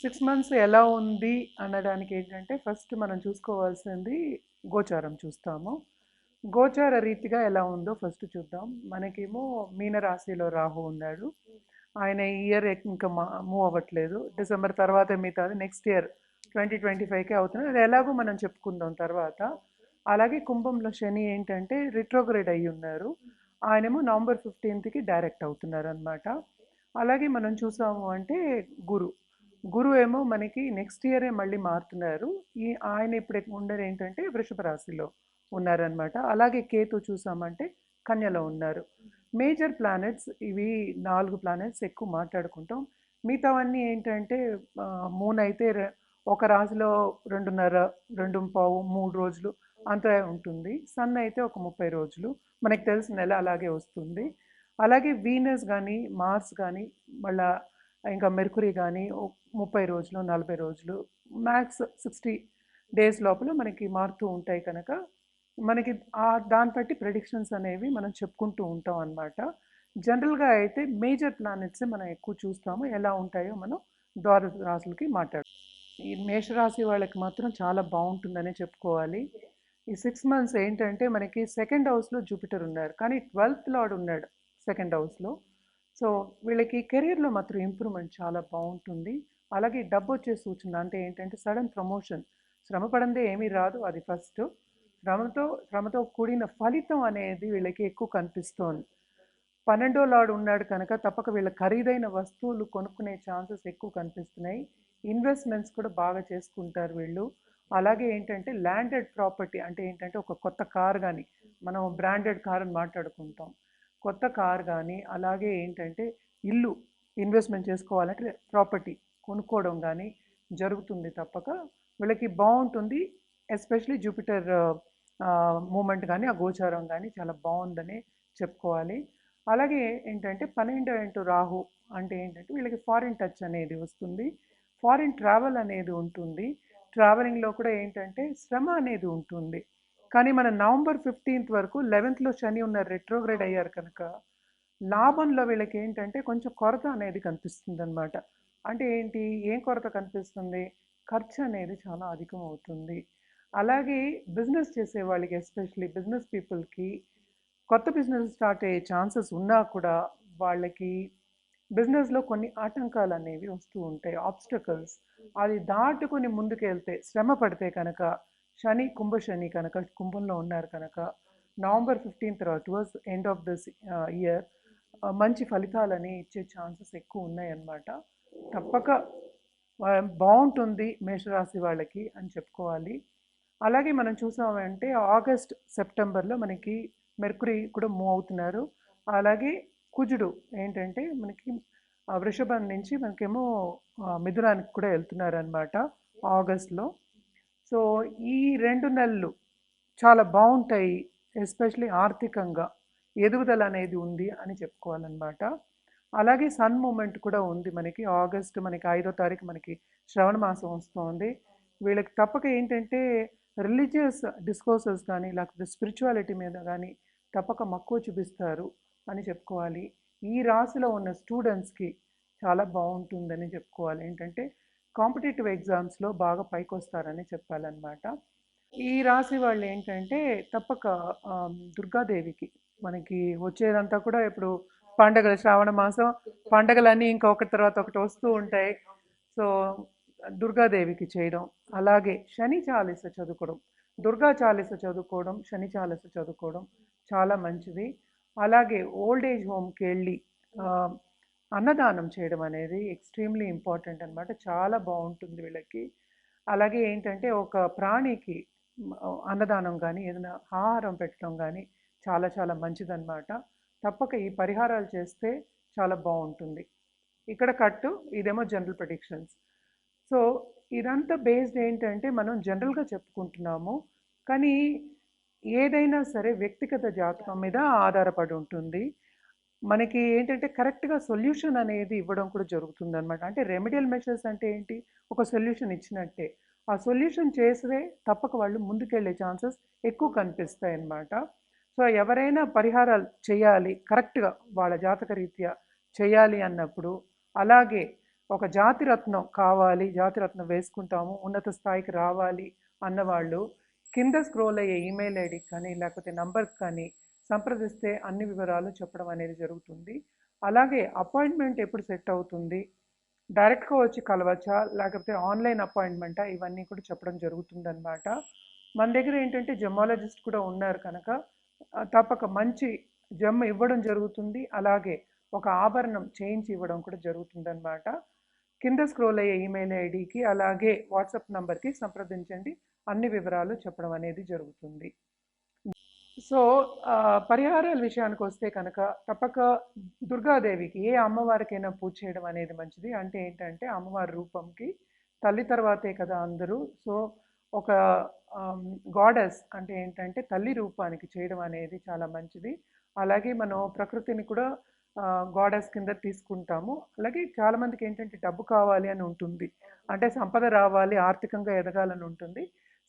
6 months ఎలా ఉంది అనడానికి ఏంటంటే ఫస్ట్ మనం చూసుకోవాల్సింది గోచారం చూస్తాము. గోచార రీతిగా ఎలా ఉందో ఫస్ట్ చూద్దాం. మనకేమో మీనరాశిలో రాహు ఉన్నాడు. ఆయన ఈ ఇయర్ ఇంకా మూవ్ అవ్వట్లేదు. డిసెంబర్ తర్వాత మిగతాది నెక్స్ట్ ఇయర్ 2025కే అవుతుంది. అది ఎలాగో మనం చెప్పుకుందాం తర్వాత. అలాగే కుంభంలో శని ఏంటంటే రిట్రోగ్రేడ్ అయ్యి ఉన్నారు. ఆయనేమో నవంబర్ 15కి డైరెక్ట్ అవుతున్నారు అనమాట. అలాగే మనం చూసాము అంటే గురు గురువు ఏమో మనకి నెక్స్ట్ ఇయరే మళ్ళీ మారుతున్నారు. ఆయన ఇప్పుడు ఉండేది ఏంటంటే వృషభ రాశిలో ఉన్నారనమాట. అలాగే కేతు చూసామంటే కన్యలో ఉన్నారు. మేజర్ ప్లానెట్స్ ఇవి 4 ప్లానెట్స్ ఎక్కువ మాట్లాడుకుంటాం. మిగతావన్నీ ఏంటంటే మూన్ అయితే ఒక రాశిలో 2.5 2.25 3 రోజులు అంత ఉంటుంది. సన్ అయితే ఒక 30 రోజులు మనకు తెలిసిన నెల అలాగే వస్తుంది. అలాగే వీనస్ కానీ మార్స్ కానీ మళ్ళా ఇంకా మెర్కురీ కానీ 30 రోజులు 40 రోజులు మ్యాక్స్ 60 డేస్ లోపల మనకి మారుతూ ఉంటాయి కనుక మనకి దాన్ని బట్టి ప్రెడిక్షన్స్ అనేవి మనం చెప్పుకుంటూ ఉంటాం అన్నమాట. జనరల్గా అయితే మేజర్ ప్లానెట్స్ మనం ఎక్కువ చూస్తాము. ఎలా ఉంటాయో మనం ద్వార రాశులకి మాట్లాడుతాం. ఈ మేషరాశి వాళ్ళకి మాత్రం చాలా బాగుంటుందనే చెప్పుకోవాలి. ఈ 6 మంత్స్ ఏంటంటే మనకి సెకండ్ హౌస్లో జూపిటర్ ఉన్నారు, కానీ 12th లార్డ్ ఉన్నాడు సెకండ్ హౌస్లో. సో వీళ్ళకి కెరీర్లో మాత్రం ఇంప్రూవ్మెంట్ చాలా బాగుంటుంది. అలాగే డబ్బు వచ్చే సూచన అంటే ఏంటంటే సడన్ ప్రమోషన్. శ్రమ పడందే ఏమీ రాదు, అది ఫస్ట్. శ్రమతో కూడిన ఫలితం అనేది వీళ్ళకి ఎక్కువ కనిపిస్తోంది. 12వ లార్డ్ ఉన్నాడు కనుక తప్పక వీళ్ళ ఖరీదైన వస్తువులు కొనుక్కునే ఛాన్సెస్ ఎక్కువ కనిపిస్తున్నాయి. ఇన్వెస్ట్మెంట్స్ కూడా బాగా చేసుకుంటారు వీళ్ళు. అలాగే ఏంటంటే ల్యాండెడ్ ప్రాపర్టీ అంటే ఏంటంటే ఒక కొత్త కార్ కానీ, మనం బ్రాండెడ్ కార్ అని మాట్లాడుకుంటాం, కొత్త కార్ కానీ అలాగే ఏంటంటే ఇల్లు ఇన్వెస్ట్మెంట్ చేసుకోవాలంటే ప్రాపర్టీ కొనుక్కోవడం కానీ జరుగుతుంది. తప్పక వీళ్ళకి బాగుంటుంది. ఎస్పెషలీ జూపిటర్ మూమెంట్ కానీ ఆ గోచారం కానీ చాలా బాగుందని చెప్పుకోవాలి. అలాగే ఏంటంటే 12 రాహు అంటే ఏంటంటే వీళ్ళకి ఫారిన్ టచ్ అనేది వస్తుంది. ఫారిన్ ట్రావెల్ అనేది ఉంటుంది. ట్రావెలింగ్లో కూడా ఏంటంటే శ్రమ అనేది ఉంటుంది. కానీ మన నవంబర్ 15th వరకు 11th శని ఉన్న రెట్రోగ్రేడ్ అయ్యారు కనుక లాభంలో వీళ్ళకి ఏంటంటే కొంచెం కొరత అనేది కనిపిస్తుంది అనమాట. అంటే ఏంటి, ఏం కొరత కనిపిస్తుంది? ఖర్చు అనేది చాలా అధికం అవుతుంది. అలాగే బిజినెస్ చేసే వాళ్ళకి ఎస్పెషలీ బిజినెస్ పీపుల్కి కొత్త బిజినెస్ స్టార్ట్ అయ్యే ఛాన్సెస్ ఉన్నా కూడా వాళ్ళకి బిజినెస్లో కొన్ని ఆటంకాలు అనేవి వస్తూ ఉంటాయి, ఆబ్స్టకల్స్. అది దాటుకొని ముందుకెళ్తే శ్రమ పడితే కనుక కుంభ శని కనుక కుంభంలో ఉన్నారు కనుక నవంబర్ 15 తర్వాత towards end of this year మంచి ఫలితాలని ఇచ్చే ఛాన్సెస్ ఎక్కువ ఉన్నాయన్నమాట. తప్పక బాగుంటుంది మేషరాశి వాళ్ళకి అని చెప్పుకోవాలి. అలాగే మనం చూసామంటే ఆగస్ట్ సెప్టెంబర్లో మనకి మెర్కురీ కూడా మూవ్ అవుతున్నారు. అలాగే కుజుడు ఏంటంటే మనకి వృషభం నుంచి మనకేమో మిథునానికి కూడా వెళ్తున్నారు అనమాట ఆగస్ట్లో. సో ఈ 2 నెలలు చాలా బాగుంటాయి. ఎస్పెషలీ ఆర్థికంగా ఎదుగుదల అనేది ఉంది అని చెప్పుకోవాలన్నమాట. అలాగే సన్ మూమెంట్ కూడా ఉంది మనకి. ఆగస్ట్ మనకి 5వ తారీఖు మనకి శ్రవణ మాసం వస్తుంది. వీళ్ళకి తప్పక ఏంటంటే రిలీజియస్ డిస్కోర్సెస్ కానీ లేకపోతే స్పిరిచువాలిటీ మీద కానీ తప్పక మక్కువ చూపిస్తారు అని చెప్పుకోవాలి. ఈ రాశిలో ఉన్న స్టూడెంట్స్కి చాలా బాగుంటుందని చెప్పుకోవాలి. ఏంటంటే కాంపిటేటివ్ ఎగ్జామ్స్లో బాగా పైకి వస్తారని చెప్పాలన్నమాట. ఈ రాశి వాళ్ళు ఏంటంటే తప్పక దుర్గాదేవికి మనకి వచ్చేదంతా కూడా ఇప్పుడు పండగలు, శ్రావణ మాసం పండగలన్నీ ఇంకొకటి తర్వాత ఒకటి వస్తూ ఉంటాయి. సో దుర్గాదేవికి చేయడం, అలాగే శని చాలీస చదువుకోవడం, దుర్గా చాలీస చదువుకోవడం, శని చాలీస చదువుకోవడం చాలా మంచిది. అలాగే ఓల్డ్ ఏజ్ హోమ్కి వెళ్ళి అన్నదానం చేయడం అనేది ఎక్స్ట్రీమ్లీ ఇంపార్టెంట్ అనమాట. చాలా బాగుంటుంది వీళ్ళకి. అలాగే ఏంటంటే ఒక ప్రాణికి అన్నదానం కానీ ఏదైనా ఆహారం పెట్టడం కానీ చాలా చాలా మంచిదన్నమాట. తప్పక ఈ పరిహారాలు చేస్తే చాలా బాగుంటుంది. ఇక్కడ కట్టు, ఇదేమో జనరల్ ప్రెడిక్షన్స్. సో ఇదంతా బేస్డ్ ఏంటంటే మనం జనరల్గా చెప్పుకుంటున్నాము, కానీ ఏదైనా సరే వ్యక్తిగత జాతకం మీద ఆధారపడి ఉంటుంది. మనకి ఏంటంటే కరెక్ట్గా సొల్యూషన్ అనేది ఇవ్వడం కూడా జరుగుతుంది అనమాట. అంటే రెమెడియల్ మెషర్స్ అంటే ఏంటి, ఒక సొల్యూషన్ ఇచ్చినట్టే ఆ సొల్యూషన్ చేస్తే తప్పక వాళ్ళు ముందుకెళ్ళే ఛాన్సెస్ ఎక్కువ కనిపిస్తాయి అన్నమాట. సో ఎవరైనా పరిహారాలు చేయాలి కరెక్ట్గా వాళ్ళ జాతక రీత్యా చేయాలి అన్నప్పుడు, అలాగే ఒక జాతిరత్నం కావాలి, జాతిరత్నం వేసుకుంటాము, ఉన్నత స్థాయికి రావాలి అన్నవాళ్ళు కింద స్క్రోల్ అయ్యే ఈమెయిల్ ఐడికి కానీ లేకపోతే నంబర్కి కానీ సంప్రదిస్తే అన్ని వివరాలు చెప్పడం అనేది జరుగుతుంది. అలాగే అపాయింట్మెంట్ ఎప్పుడు సెట్ అవుతుంది, డైరెక్ట్గా వచ్చి కలవచ్చా లేకపోతే ఆన్లైన్ అపాయింట్మెంటా, ఇవన్నీ కూడా చెప్పడం జరుగుతుందన్నమాట. మన దగ్గర ఏంటంటే జెమాలజిస్ట్ కూడా ఉన్నారు కనుక తప్పక మంచి జెమ్ ఇవ్వడం జరుగుతుంది. అలాగే ఒక ఆభరణం చేయించి ఇవ్వడం కూడా జరుగుతుందన్నమాట. కింద స్క్రోల్ అయ్యే ఈమెయిల్ ఐడికి అలాగే వాట్సాప్ నంబర్కి సంప్రదించండి, అన్ని వివరాలు చెప్పడం అనేది జరుగుతుంది. సో పరిహారాల విషయానికి వస్తే కనుక తప్పక దుర్గాదేవికి ఏ అమ్మవారికైనా పూజ చేయడం అనేది మంచిది. అంటే ఏంటంటే అమ్మవారి రూపంకి తల్లి తర్వాతే కదా అందరూ. సో ఒక గాడెస్ అంటే ఏంటంటే తల్లి రూపానికి చేయడం అనేది చాలా మంచిది. అలాగే మనం ప్రకృతిని కూడా గాడెస్ కింద తీసుకుంటాము. అలాగే చాలామందికి ఏంటంటే డబ్బు కావాలి అని ఉంటుంది, అంటే సంపద రావాలి, ఆర్థికంగా ఎదగాలని ఉంటుంది.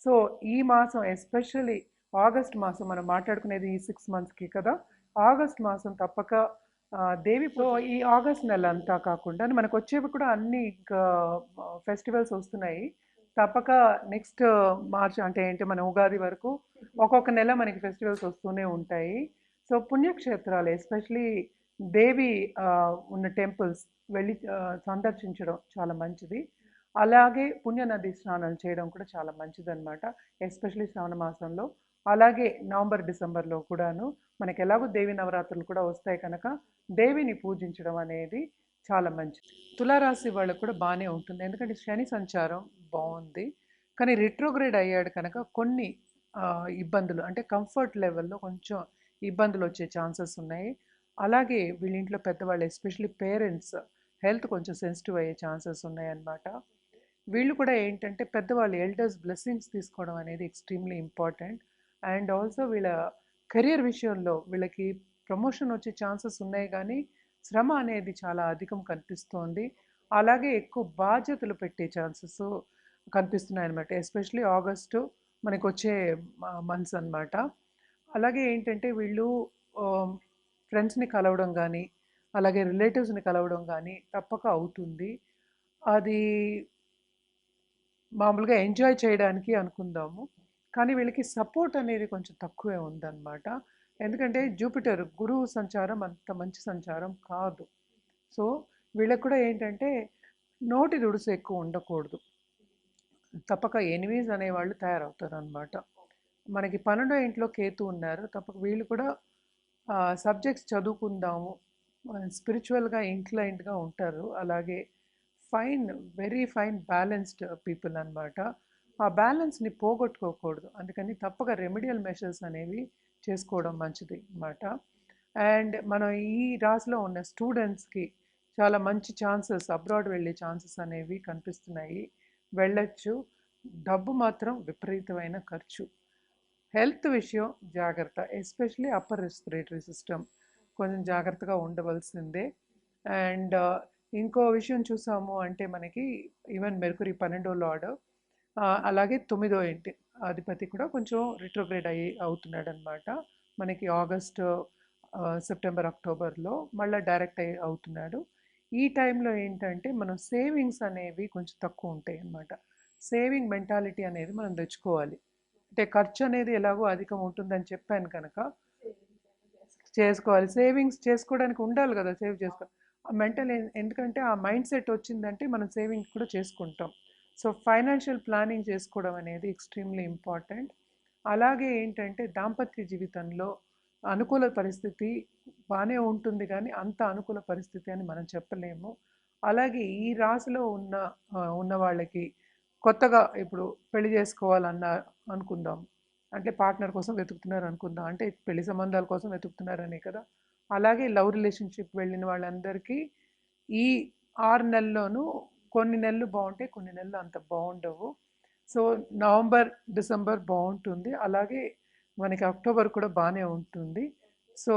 సో ఈ మాసం ఎస్పెషల్లీ ఆగస్ట్ మాసం మనం మాట్లాడుకునేది ఈ 6 మంత్స్కి కదా. ఆగస్ట్ మాసం తప్పక దేవి పూజ. ఈ ఆగస్ట్ నెల అంతా కాకుండా మనకు వచ్చేవి కూడా అన్ని ఇంకా ఫెస్టివల్స్ వస్తున్నాయి. తప్పక నెక్స్ట్ మార్చ్ అంటే ఏంటి మన ఉగాది వరకు ఒక్కొక్క నెల మనకి ఫెస్టివల్స్ వస్తూనే ఉంటాయి. సో పుణ్యక్షేత్రాలు ఎస్పెషలీ దేవి ఉన్న టెంపుల్స్ వెళ్ళి సందర్శించడం చాలా మంచిది. అలాగే పుణ్యనది స్నానాలు చేయడం కూడా చాలా మంచిది అనమాట, ఎస్పెషలీ శ్రావణ మాసంలో. అలాగే నవంబర్ డిసెంబర్లో కూడాను మనకి ఎలాగో దేవి నవరాత్రులు కూడా వస్తాయి కనుక దేవిని పూజించడం అనేది చాలా మంచిది. తులారాశి వాళ్ళకు కూడా బాగానే ఉంటుంది, ఎందుకంటే శని సంచారం బాగుంది. కానీ రిట్రోగ్రేడ్ అయ్యాడు కనుక కొన్ని ఇబ్బందులు అంటే కంఫర్ట్ లెవెల్లో కొంచెం ఇబ్బందులు వచ్చే ఛాన్సెస్ ఉన్నాయి. అలాగే వీళ్ళ ఇంట్లో పెద్దవాళ్ళు ఎస్పెషలీ పేరెంట్స్ హెల్త్ కొంచెం సెన్సిటివ్ అయ్యే ఛాన్సెస్ ఉన్నాయన్నమాట. వీళ్ళు కూడా ఏంటంటే పెద్దవాళ్ళు ఎల్డర్స్ బ్లెస్సింగ్స్ తీసుకోవడం అనేది ఎక్స్ట్రీమ్లీ ఇంపార్టెంట్. అండ్ ఆల్సో వీళ్ళ కెరియర్ విషయంలో వీళ్ళకి ప్రమోషన్ వచ్చే ఛాన్సెస్ ఉన్నాయి, కానీ శ్రమ అనేది చాలా అధికం కనిపిస్తోంది. అలాగే ఎక్కువ బాధ్యతలు పెట్టే ఛాన్సెస్ కనిపిస్తున్నాయి అనమాట, ఎస్పెషలీ ఆగస్టు మనకు వచ్చే మంత్స్ అనమాట. అలాగే ఏంటంటే వీళ్ళు ఫ్రెండ్స్ని కలవడం కానీ అలాగే రిలేటివ్స్ని కలవడం కానీ తప్పక అవుతుంది. అది మామూలుగా ఎంజాయ్ చేయడానికి అనుకుందాము, కానీ వీళ్ళకి సపోర్ట్ అనేది కొంచెం తక్కువే ఉందన్నమాట. ఎందుకంటే జూపిటర్ గురువు సంచారం అంత మంచి సంచారం కాదు. సో వీళ్ళకి కూడా ఏంటంటే నోటి దుడుసు ఎక్కువ ఉండకూడదు, తప్పక ఎనిమీస్ అనేవాళ్ళు తయారవుతారు అనమాట. మనకి 12వ ఇంట్లో కేతు ఉన్నారు, తప్పక వీళ్ళు కూడా సబ్జెక్ట్స్ చదువుకుందాము, స్పిరిచువల్గా ఇంక్లైన్డ్గా ఉంటారు. అలాగే fine, very fine balanced people అనమాట. ఆ బ్యాలెన్స్ని పోగొట్టుకోకూడదు, అందుకని తప్పక రెమెడియల్ మెషర్స్ అనేవి చేసుకోవడం మంచిది అన్నమాట. అండ్ మనం ఈ రాశిలో ఉన్న స్టూడెంట్స్కి చాలా మంచి ఛాన్సెస్, అబ్రాడ్ వెళ్ళే ఛాన్సెస్ అనేవి కనిపిస్తున్నాయి, వెళ్ళొచ్చు. డబ్బు మాత్రం విపరీతమైన ఖర్చు. హెల్త్ విషయం జాగ్రత్త, ఎస్పెషలీ అప్పర్ రెస్పిరేటరీ సిస్టమ్ కొంచెం జాగ్రత్తగా ఉండవలసిందే. అండ్ ఇంకో విషయం చూసాము అంటే మనకి ఈవెన్ మెర్కురీ 12వ లార్డ్, అలాగే 9వ ఇంటి అధిపతి కూడా కొంచెం రిట్రోగ్రేడ్ అవుతున్నాడు అనమాట. మనకి ఆగస్ట్ సెప్టెంబర్ అక్టోబర్లో మళ్ళీ డైరెక్ట్ అవుతున్నాడు. ఈ టైంలో ఏంటంటే మనం సేవింగ్స్ అనేవి కొంచెం తక్కువ ఉంటాయి అన్నమాట. సేవింగ్ మెంటాలిటీ అనేది మనం తెచ్చుకోవాలి. అంటే ఖర్చు అనేది ఎలాగో అధికం ఉంటుందని చెప్పాను కనుక చేసుకోవాలి, సేవింగ్స్ చేసుకోవడానికి ఉండాలి కదా, సేవ్ చేసుకో మెంటల్. ఎందుకంటే ఆ మైండ్ సెట్ వచ్చిందంటే మనం సేవింగ్స్ కూడా చేసుకుంటాం. సో ఫైనాన్షియల్ ప్లానింగ్ చేసుకోవడం అనేది ఎక్స్ట్రీమ్లీ ఇంపార్టెంట్. అలాగే ఏంటంటే దాంపత్య జీవితంలో అనుకూల పరిస్థితి బాగానే ఉంటుంది, కానీ అంత అనుకూల పరిస్థితి అని మనం చెప్పలేము. అలాగే ఈ రాశిలో ఉన్న వాళ్ళకి కొత్తగా ఇప్పుడు పెళ్లి చేసుకోవాలన్న అనుకుందాం, అంటే పార్ట్నర్ కోసం వెతుకుతున్నారు అనుకుందాం, అంటే పెళ్లి సంబంధాల కోసం వెతుకుతున్నారనే కదా. అలాగే లవ్ రిలేషన్షిప్ వెళ్ళిన వాళ్ళందరికీ ఈ 6 నెలల్లోనూ కొన్ని నెలలు బాగుంటాయి, కొన్ని నెలలు అంత బాగుండవు. సో నవంబర్ డిసెంబర్ బాగుంటుంది, అలాగే మనకి అక్టోబర్ కూడా బాగానే ఉంటుంది. సో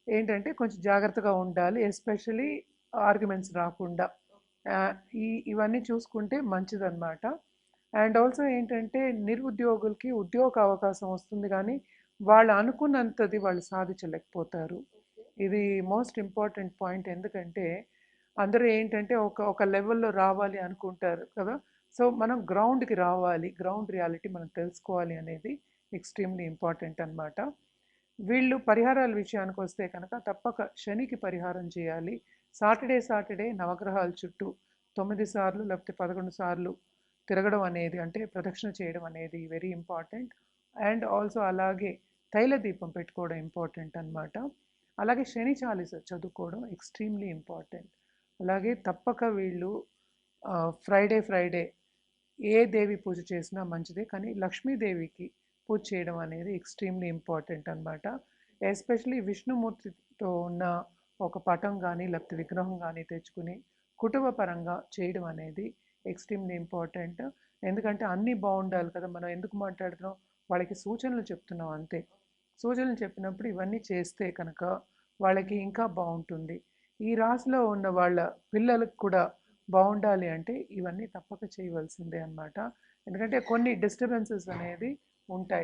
ఏంటంటే కొంచెం జాగ్రత్తగా ఉండాలి, ఎస్పెషలీ ఆర్గ్యుమెంట్స్ రాకుండా. ఇవన్నీ చూసుకుంటే మంచిదన్నమాట. అండ్ ఆల్సో ఏంటంటే నిరుద్యోగులకి ఉద్యోగ అవకాశం వస్తుంది, కానీ వాళ్ళు అనుకున్నంతది వాళ్ళు సాధించలేకపోతారు. ఇది మోస్ట్ ఇంపార్టెంట్ పాయింట్, ఎందుకంటే అందరూ ఏంటంటే ఒక ఒక లెవెల్లో రావాలి అనుకుంటారు కదా. సో మనం గ్రౌండ్కి రావాలి, గ్రౌండ్ రియాలిటీ మనం తెలుసుకోవాలి అనేది ఎక్స్ట్రీమ్లీ ఇంపార్టెంట్ అన్నమాట. వీళ్ళు పరిహారాల విషయానికి వస్తే కనుక తప్పక శనికి పరిహారం చేయాలి. సాటర్డే నవగ్రహాల చుట్టూ 9 సార్లు లేకపోతే 11 సార్లు తిరగడం అనేది, అంటే ప్రదక్షిణ చేయడం అనేది వెరీ ఇంపార్టెంట్. అండ్ ఆల్సో అలాగే తైల దీపం పెట్టుకోవడం ఇంపార్టెంట్ అన్నమాట. అలాగే శని చాలీస చదువుకోవడం ఎక్స్ట్రీమ్లీ ఇంపార్టెంట్. అలాగే తప్పక వీళ్ళు ఫ్రైడే ఏ దేవి పూజ చేసినా మంచిదే, కానీ లక్ష్మీదేవికి పూజ చేయడం అనేది ఎక్స్ట్రీమ్లీ ఇంపార్టెంట్ అన్నమాట. ఎస్పెషలీ విష్ణుమూర్తితో ఉన్న ఒక పటం కానీ లేకపోతే విగ్రహం కానీ తెచ్చుకుని కుటుంబ పరంగా చేయడం అనేది ఎక్స్ట్రీమ్లీ ఇంపార్టెంట్. ఎందుకంటే అన్నీ బాగుండాలి కదా, మనం ఎందుకు మాట్లాడుతున్నాం, వాళ్ళకి సూచనలు చెప్తున్నాం అంతే. సూచనలు చెప్పినప్పుడు ఇవన్నీ చేస్తే కనుక వాళ్ళకి ఇంకా బాగుంటుంది. ఈ రాశిలో ఉన్న వాళ్ళ పిల్లలకు కూడా బాగుండాలి అంటే ఇవన్నీ తప్పక చేయవలసిందే అన్నమాట. ఎందుకంటే కొన్ని డిస్టర్బెన్సెస్ అనేది ఉంటాయి.